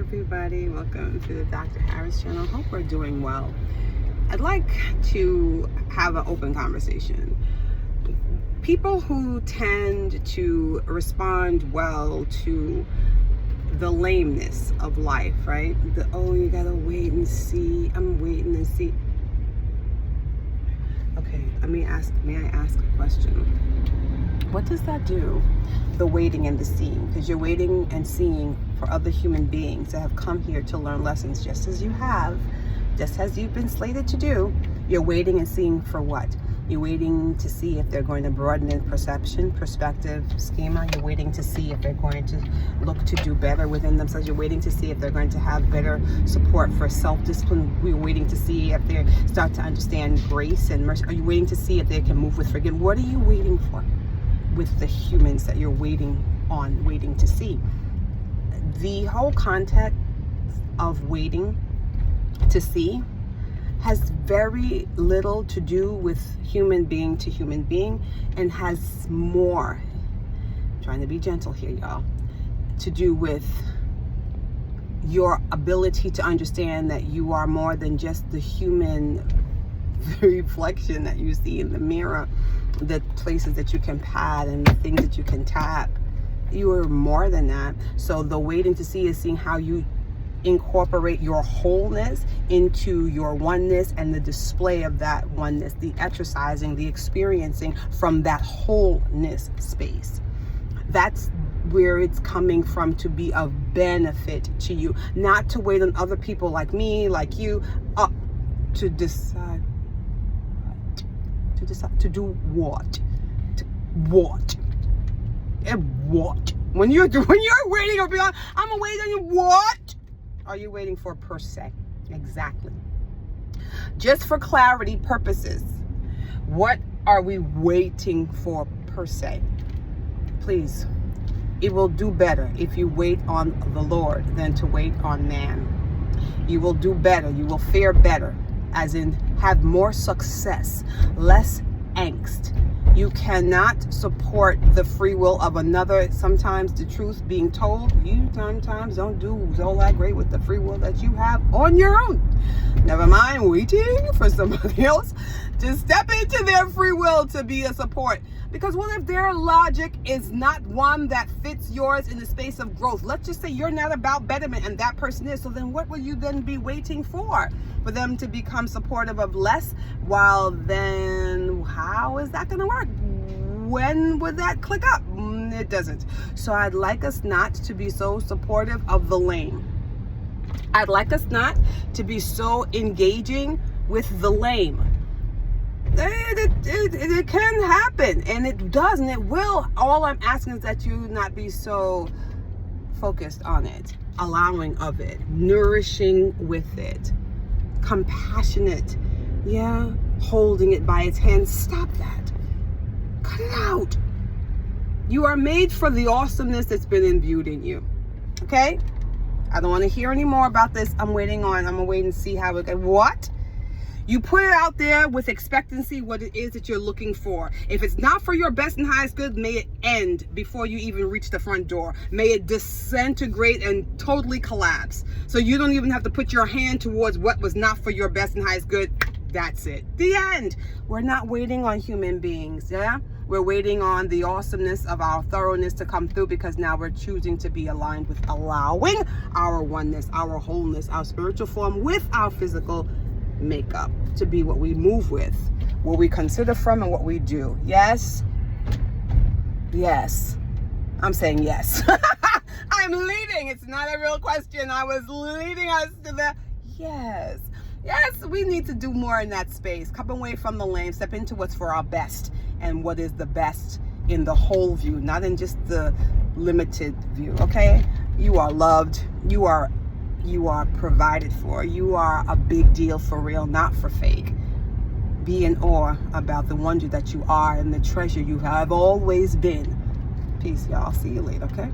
everybody. Welcome to the Dr. Harris channel. Hope we're doing well. I'd like to have an open conversation. People who tend to respond well to the lameness of life, right? You gotta wait and see. I'm waiting and see. Okay, may I ask a question? What does that do? The waiting and the seeing, because you're waiting and seeing for other human beings that have come here to learn lessons just as you've been slated to do. You're waiting and seeing for what? You're waiting to see if they're going to broaden in perception, perspective, schema. You're waiting to see if they're going to look to do better within themselves. You're waiting to see if they're going to have better support for self-discipline. We're waiting to see if they start to understand grace and mercy. Are you waiting to see if they can move with forgiveness? What are you waiting for with the humans that you're waiting to see? The whole context of waiting to see has very little to do with human being to human being, and has more, I'm trying to be gentle here, y'all, to do with your ability to understand that you are more than just the human reflection that you see in the mirror, the places that you can pat and the things that you can tap. You are more than that. So the waiting to see is seeing how you incorporate your wholeness into your oneness, and the display of that oneness, the exercising, the experiencing from that wholeness space. That's where it's coming from, to be of benefit to you, not to wait on other people like me, like you, to decide to do what? When you're waiting or beyond, I'm waiting on you. What are you waiting for per se? Exactly. Just for clarity purposes, what are we waiting for per se? Please, it will do better if you wait on the Lord than to wait on man. You will do better. You will fare better, as in have more success, less angst. You cannot support the free will of another. Sometimes the truth being told, you sometimes don't do all that great with the free will that you have on your own. Never mind waiting for somebody else to step into their free will to be a support. Because what if their logic is not one that fits yours in the space of growth? Let's just say you're not about betterment and that person is. So then what will you then be waiting for? For them to become supportive of less? Well, then how is that going to work? When would that click up? It doesn't. So I'd like us not to be so supportive of the lame. I'd like us not to be so engaging with the lame. It can happen, and it does, and it will. All I'm asking is that you not be so focused on it, allowing of it, nourishing with it, compassionate, holding it by its hand. Stop that. Cut it out. You are made for the awesomeness that's been imbued in you. Okay? I don't want to hear any more about this. I'm going to wait and see how it goes. What? You put it out there with expectancy what it is that you're looking for. If it's not for your best and highest good, may it end before you even reach the front door. May it disintegrate and totally collapse. So you don't even have to put your hand towards what was not for your best and highest good. That's it. The end. We're not waiting on human beings, We're waiting on the awesomeness of our thoroughness to come through, because now we're choosing to be aligned with allowing our oneness, our wholeness, our spiritual form with our physical makeup to be what we move with, what we consider from, and what we do. Yes. I'm saying yes. I'm leading. It's not a real question. I was leading us to the yes. We need to do more in that space. Come away from the lane, step into what's for our best and what is the best in the whole view, not in just the limited view. Okay, you are loved. You are provided for. You are a big deal for real, not for fake. Be in awe about the wonder that you are and the treasure you have always been. Peace, y'all. See you later, okay?